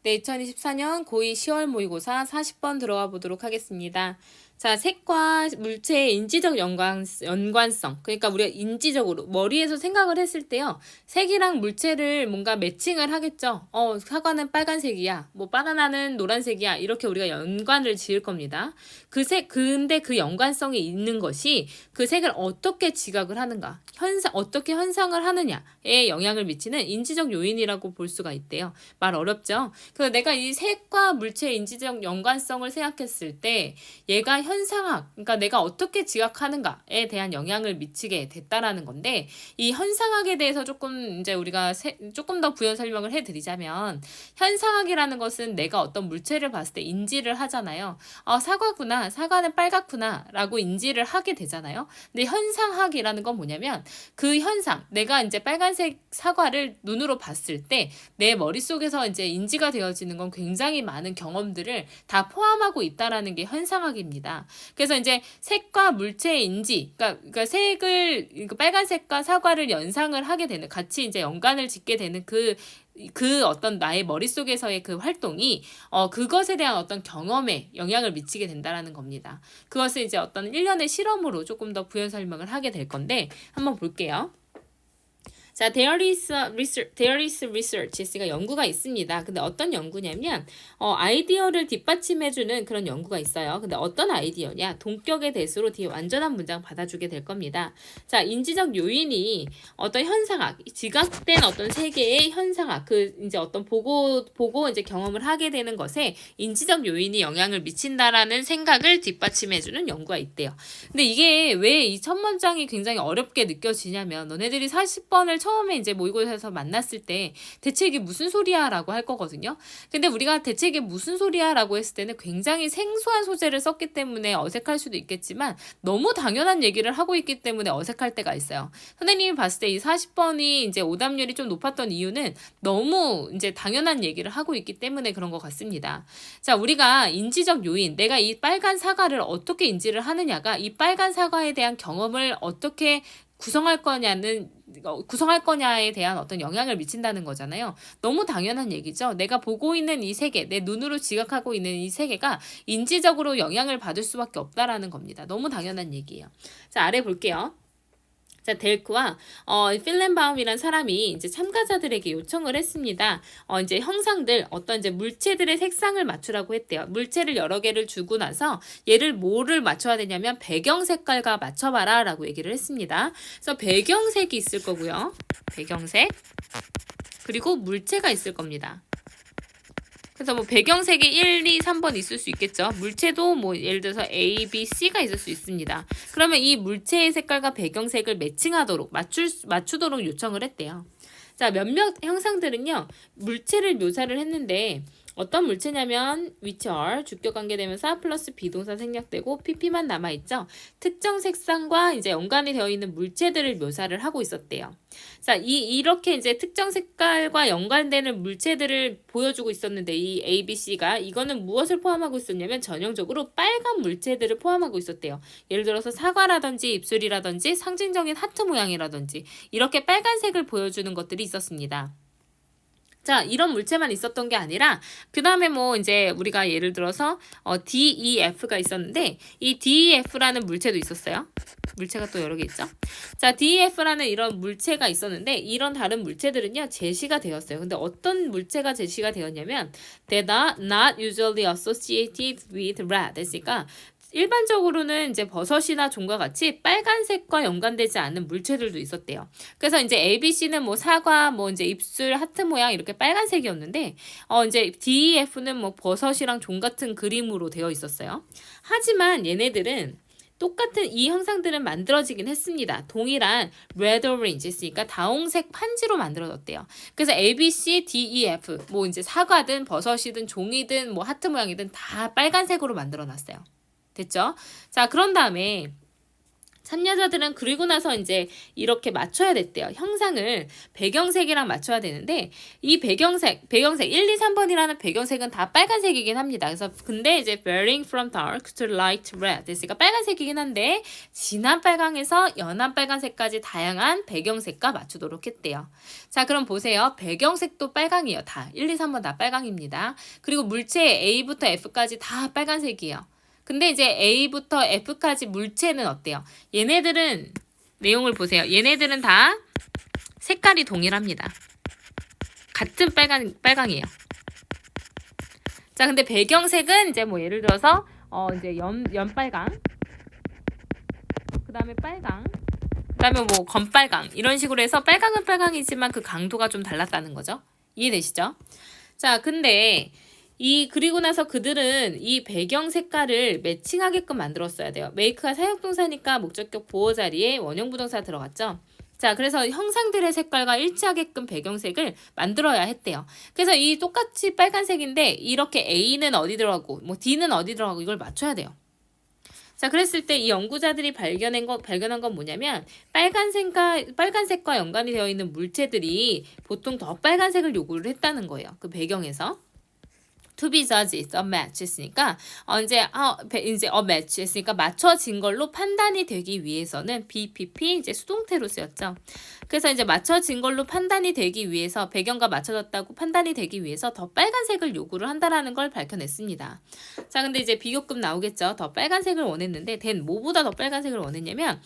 네, 2024년 고2 10월 모의고사 40번 들어가 보도록 하겠습니다. 자, 색과 물체의 인지적 연관성. 그러니까 우리가 인지적으로 머리에서 생각을 했을 때요. 색이랑 물체를 뭔가 매칭을 하겠죠. 사과는 빨간색이야. 뭐 바나나는 노란색이야. 이렇게 우리가 연관을 지을 겁니다. 근데 그 연관성이 있는 것이 그 색을 어떻게 지각을 하는가, 어떻게 현상을 하느냐에 영향을 미치는 인지적 요인이라고 볼 수가 있대요. 말 어렵죠? 그래서 내가 이 색과 물체의 인지적 연관성을 생각했을 때 얘가 현상학, 그러니까 내가 어떻게 지각하는가에 대한 영향을 미치게 됐다라는 건데, 이 현상학에 대해서 조금 이제 우리가 조금 더 부연 설명을 해드리자면, 현상학이라는 것은 내가 어떤 물체를 봤을 때 인지를 하잖아요. 사과구나, 사과는 빨갛구나 라고 인지를 하게 되잖아요. 근데 현상학이라는 건 뭐냐면 그 현상, 내가 이제 빨간색 사과를 눈으로 봤을 때 내 머릿속에서 이제 인지가 되어지는 건 굉장히 많은 경험들을 다 포함하고 있다라는 게 현상학입니다. 그래서 이제 색과 물체의 인지, 그러니까 색을, 빨간색과 사과를 연상을 하게 되는, 같이 이제 연관을 짓게 되는 그 어떤 나의 머릿속에서의 그 활동이 그것에 대한 어떤 경험에 영향을 미치게 된다라는 겁니다. 그것을 이제 어떤 일련의 실험으로 조금 더 부연 설명을 하게 될 건데 한번 볼게요. 자, there is research. 그러니까 연구가 있습니다. 근데 어떤 연구냐면 아이디어를 뒷받침해주는 그런 연구가 있어요. 근데 어떤 아이디어냐? 동격의 대수로 뒤에 완전한 문장 받아주게 될 겁니다. 자, 인지적 요인이 어떤 현상학, 지각된 어떤 세계의 현상학, 그 이제 어떤 보고 이제 경험을 하게 되는 것에 인지적 요인이 영향을 미친다라는 생각을 뒷받침해주는 연구가 있대요. 근데 이게 왜 이 첫 문장이 굉장히 어렵게 느껴지냐면, 너네들이 40번을 처음에 이제 모의고사에서 만났을 때 대체 이게 무슨 소리야 라고 할 거거든요. 근데 우리가 대체 이게 무슨 소리야 라고 했을 때는 굉장히 생소한 소재를 썼기 때문에 어색할 수도 있겠지만 너무 당연한 얘기를 하고 있기 때문에 어색할 때가 있어요. 선생님이 봤을 때 이 40번이 이제 오답률이 좀 높았던 이유는 너무 이제 당연한 얘기를 하고 있기 때문에 그런 것 같습니다. 자, 우리가 인지적 요인, 내가 이 빨간 사과를 어떻게 인지를 하느냐가 이 빨간 사과에 대한 경험을 어떻게 구성할 거냐에 대한 어떤 영향을 미친다는 거잖아요. 너무 당연한 얘기죠. 내가 보고 있는 이 세계, 내 눈으로 지각하고 있는 이 세계가 인지적으로 영향을 받을 수밖에 없다라는 겁니다. 너무 당연한 얘기예요. 자, 아래 볼게요. 자, 델크와 필렌바움이란 사람이 이제 참가자들에게 요청을 했습니다. 이제 형상들, 어떤 이제 물체들의 색상을 맞추라고 했대요. 물체를 여러 개를 주고 나서 얘를 뭐를 맞춰야 되냐면 배경 색깔과 맞춰봐라 라고 얘기를 했습니다. 그래서 배경색이 있을 거고요. 배경색. 그리고 물체가 있을 겁니다. 그래서 뭐 배경색이 1, 2, 3번 있을 수 있겠죠. 물체도 뭐 예를 들어서 A, B, C가 있을 수 있습니다. 그러면 이 물체의 색깔과 배경색을 매칭하도록 맞추도록 요청을 했대요. 자, 몇몇 형상들은요, 물체를 묘사를 했는데 어떤 물체냐면 which are 주격 관계되면서 플러스 비동사 생략되고 pp만 남아있죠. 특정 색상과 이제 연관이 되어 있는 물체들을 묘사를 하고 있었대요. 자, 이렇게 이제 특정 색깔과 연관되는 물체들을 보여주고 있었는데 이 A, B, C가 이거는 무엇을 포함하고 있었냐면 전형적으로 빨간 물체들을 포함하고 있었대요. 예를 들어서 사과라든지 입술이라든지 상징적인 하트 모양이라든지 이렇게 빨간색을 보여주는 것들이 있었습니다. 자, 이런 물체만 있었던 게 아니라 그 다음에 뭐 이제 우리가 예를 들어서 DEF가 있었는데 이 DEF라는 물체도 있었어요. 물체가 또 여러 개 있죠. 자, DEF라는 이런 물체가 있었는데 이런 다른 물체들은요 제시가 되었어요. 근데 어떤 물체가 제시가 되었냐면 They are not usually associated with red. 그러니까 일반적으로는 이제 버섯이나 종과 같이 빨간색과 연관되지 않는 물체들도 있었대요. 그래서 이제 ABC는 뭐 사과, 뭐 이제 입술, 하트 모양 이렇게 빨간색이었는데, 이제 DEF는 뭐 버섯이랑 종 같은 그림으로 되어 있었어요. 하지만 얘네들은 똑같은 이 형상들은 만들어지긴 했습니다. 동일한 red orange 있으니까 다홍색 판지로 만들어졌대요. 그래서 A, B, C, D, E, F 뭐 이제 사과든 버섯이든 종이든 뭐 하트 모양이든 다 빨간색으로 만들어놨어요. 됐죠? 자, 그런 다음에 참여자들은 그리고 나서 이제 이렇게 맞춰야 됐대요. 형상을 배경색이랑 맞춰야 되는데 이 배경색 1, 2, 3번이라는 배경색은 다 빨간색이긴 합니다. 그래서 근데 이제 varying from dark to light red 됐으니까 빨간색이긴 한데 진한 빨강에서 연한 빨간색까지 다양한 배경색과 맞추도록 했대요. 자, 그럼 보세요. 배경색도 빨강이에요. 다 1, 2, 3번 다 빨강입니다. 그리고 물체 A부터 F까지 다 빨간색이에요. 근데 이제 A부터 F까지 물체는 어때요? 얘네들은 내용을 보세요. 얘네들은 다 색깔이 동일합니다. 같은 빨강이에요. 자, 근데 배경색은 이제 뭐 예를 들어서 이제 연빨강, 그다음에 빨강, 그다음에 뭐 검빨강 이런 식으로 해서 빨강은 빨강이지만 그 강도가 좀 달랐다는 거죠. 이해되시죠? 자, 근데 그리고 나서 그들은 이 배경 색깔을 매칭하게끔 만들었어야 돼요. 메이크가 사역동사니까 목적격 보호 자리에 원형 부동사 들어갔죠. 자, 그래서 형상들의 색깔과 일치하게끔 배경색을 만들어야 했대요. 그래서 이 똑같이 빨간색인데 이렇게 A는 어디 들어가고 뭐 D는 어디 들어가고 이걸 맞춰야 돼요. 자, 그랬을 때 이 연구자들이 발견한 건 뭐냐면 빨간색과 연관이 되어 있는 물체들이 보통 더 빨간색을 요구를 했다는 거예요. 그 배경에서. to be judged is a match 했으니까 이제 a match 했으니까 맞춰진 걸로 판단이 되기 위해서는 BPP 이제 수동태로 쓰였죠. 그래서 이제 맞춰진 걸로 판단이 되기 위해서 배경과 맞춰졌다고 판단이 되기 위해서 더 빨간색을 요구를 한다라는 걸 밝혀냈습니다. 자, 근데 이제 비교급 나오겠죠. 더 빨간색을 원했는데 뭐보다 더 빨간색을 원했냐면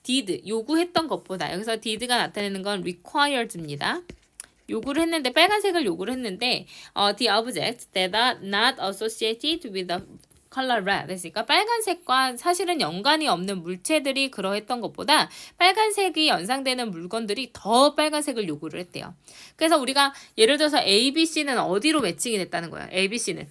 did 요구했던 것보다 여기서 did가 나타내는 건 required입니다. 요구를 했는데 빨간색을 요구를 했는데 the objects that are not associated with the color red 했으니까 빨간색과 사실은 연관이 없는 물체들이 그러했던 것보다 빨간색이 연상되는 물건들이 더 빨간색을 요구를 했대요. 그래서 우리가 예를 들어서 A, B, C는 어디로 매칭이 됐다는 거예요. A, B, C는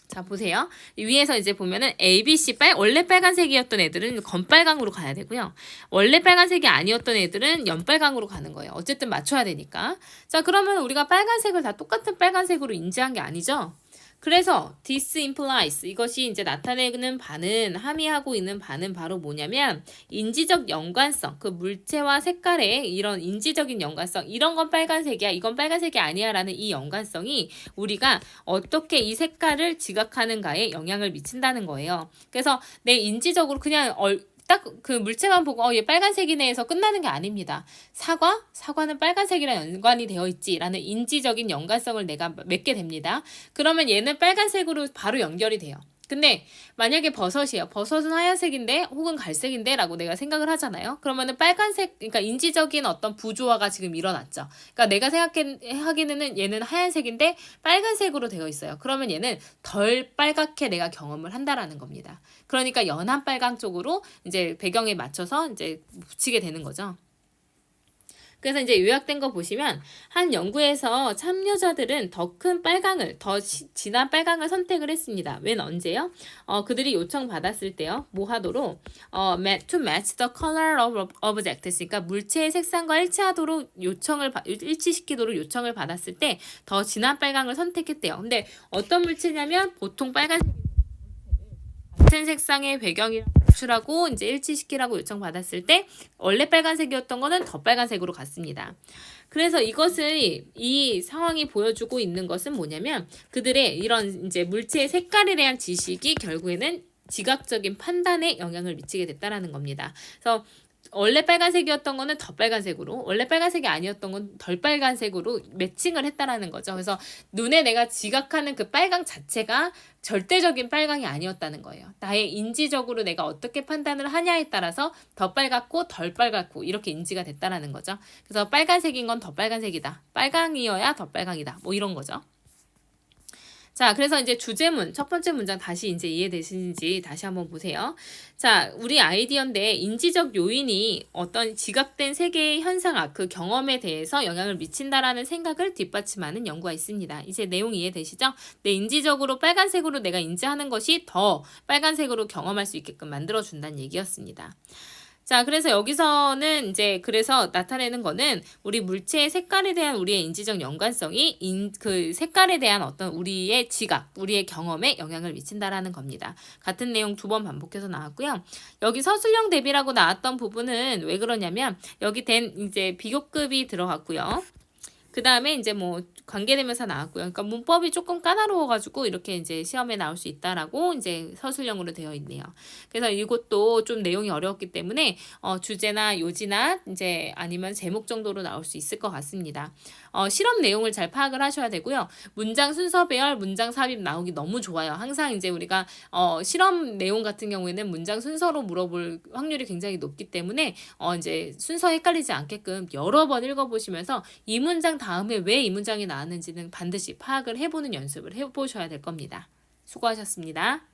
자, 보세요. 위에서 이제 보면은 A, B, C 원래 빨간색이었던 애들은 검빨강으로 가야 되고요. 원래 빨간색이 아니었던 애들은 연빨강으로 가는 거예요. 어쨌든 맞춰야 되니까. 자, 그러면 우리가 빨간색을 다 똑같은 빨간색으로 인지한 게 아니죠. 그래서 this implies 이것이 이제 나타내는 바는 함의하고 있는 바는 바로 뭐냐면 인지적 연관성 그 물체와 색깔의 이런 인지적인 연관성 이런 건 빨간색이야 이건 빨간색이 아니야 라는 이 연관성이 우리가 어떻게 이 색깔을 지각하는가에 영향을 미친다는 거예요. 그래서 내 인지적으로 그냥 딱 그 물체만 보고 얘 빨간색이네 해서 끝나는 게 아닙니다. 사과는 빨간색이랑 연관이 되어 있지라는 인지적인 연관성을 내가 맺게 됩니다. 그러면 얘는 빨간색으로 바로 연결이 돼요. 근데 만약에 버섯이에요. 버섯은 하얀색인데 혹은 갈색인데 라고 내가 생각을 하잖아요. 그러면은 빨간색 그러니까 인지적인 어떤 부조화가 지금 일어났죠. 그러니까 내가 생각하기에는 얘는 하얀색인데 빨간색으로 되어 있어요. 그러면 얘는 덜 빨갛게 내가 경험을 한다라는 겁니다. 그러니까 연한 빨강 쪽으로 이제 배경에 맞춰서 이제 붙이게 되는 거죠. 그래서 이제 요약된 거 보시면 한 연구에서 참여자들은 더 큰 빨강을 더 진한 빨강을 선택을 했습니다. 웬 언제요? 그들이 요청받았을 때요. 뭐 하도록 to match the color of object 했으니까 물체의 색상과 일치시키도록 요청을 받았을 때 더 진한 빨강을 선택했대요. 근데 어떤 물체냐면 보통 빨간색 같은 색상의 배경이랑 맞추라고 이제 일치시키라고 요청받았을 때 원래 빨간색이었던 거는 더 빨간색으로 갔습니다. 그래서 이 상황이 보여주고 있는 것은 뭐냐면 그들의 이런 이제 물체의 색깔에 대한 지식이 결국에는 지각적인 판단에 영향을 미치게 됐다라는 겁니다. 그래서 원래 빨간색이었던 거는 더 빨간색으로 원래 빨간색이 아니었던 건 덜 빨간색으로 매칭을 했다라는 거죠. 그래서 눈에 내가 지각하는 그 빨강 자체가 절대적인 빨강이 아니었다는 거예요. 나의 인지적으로 내가 어떻게 판단을 하냐에 따라서 더 빨갛고 덜 빨갛고 이렇게 인지가 됐다라는 거죠. 그래서 빨간색인 건 더 빨간색이다. 빨강이어야 더 빨강이다. 뭐 이런 거죠. 자, 그래서 이제 주제문, 첫 번째 문장 다시 이제 이해되시는지 다시 한번 보세요. 자, 우리 아이디어인데 인지적 요인이 어떤 지각된 세계의 현상학, 그 경험에 대해서 영향을 미친다라는 생각을 뒷받침하는 연구가 있습니다. 이제 내용 이해되시죠? 내 인지적으로 빨간색으로 내가 인지하는 것이 더 빨간색으로 경험할 수 있게끔 만들어준다는 얘기였습니다. 자, 그래서 여기서는 이제 그래서 나타내는 거는 우리 물체의 색깔에 대한 우리의 인지적 연관성이 그 색깔에 대한 어떤 우리의 지각, 우리의 경험에 영향을 미친다라는 겁니다. 같은 내용 2번 반복해서 나왔고요. 여기 서술형 대비라고 나왔던 부분은 왜 그러냐면 여기 된 이제 비교급이 들어갔고요. 그 다음에 이제 뭐 관계대명사 나왔고요. 그러니까 문법이 조금 까다로워가지고 이렇게 이제 시험에 나올 수 있다라고 이제 서술형으로 되어 있네요. 그래서 이것도 좀 내용이 어려웠기 때문에 주제나 요지나 이제 아니면 제목 정도로 나올 수 있을 것 같습니다. 실험 내용을 잘 파악을 하셔야 되고요. 문장 순서 배열, 문장 삽입 나오기 너무 좋아요. 항상 이제 우리가 실험 내용 같은 경우에는 문장 순서로 물어볼 확률이 굉장히 높기 때문에 이제 순서 헷갈리지 않게끔 여러 번 읽어보시면서 이 문장 다음에 왜 이 문장이 나왔는지는 반드시 파악을 해보는 연습을 해보셔야 될 겁니다. 수고하셨습니다.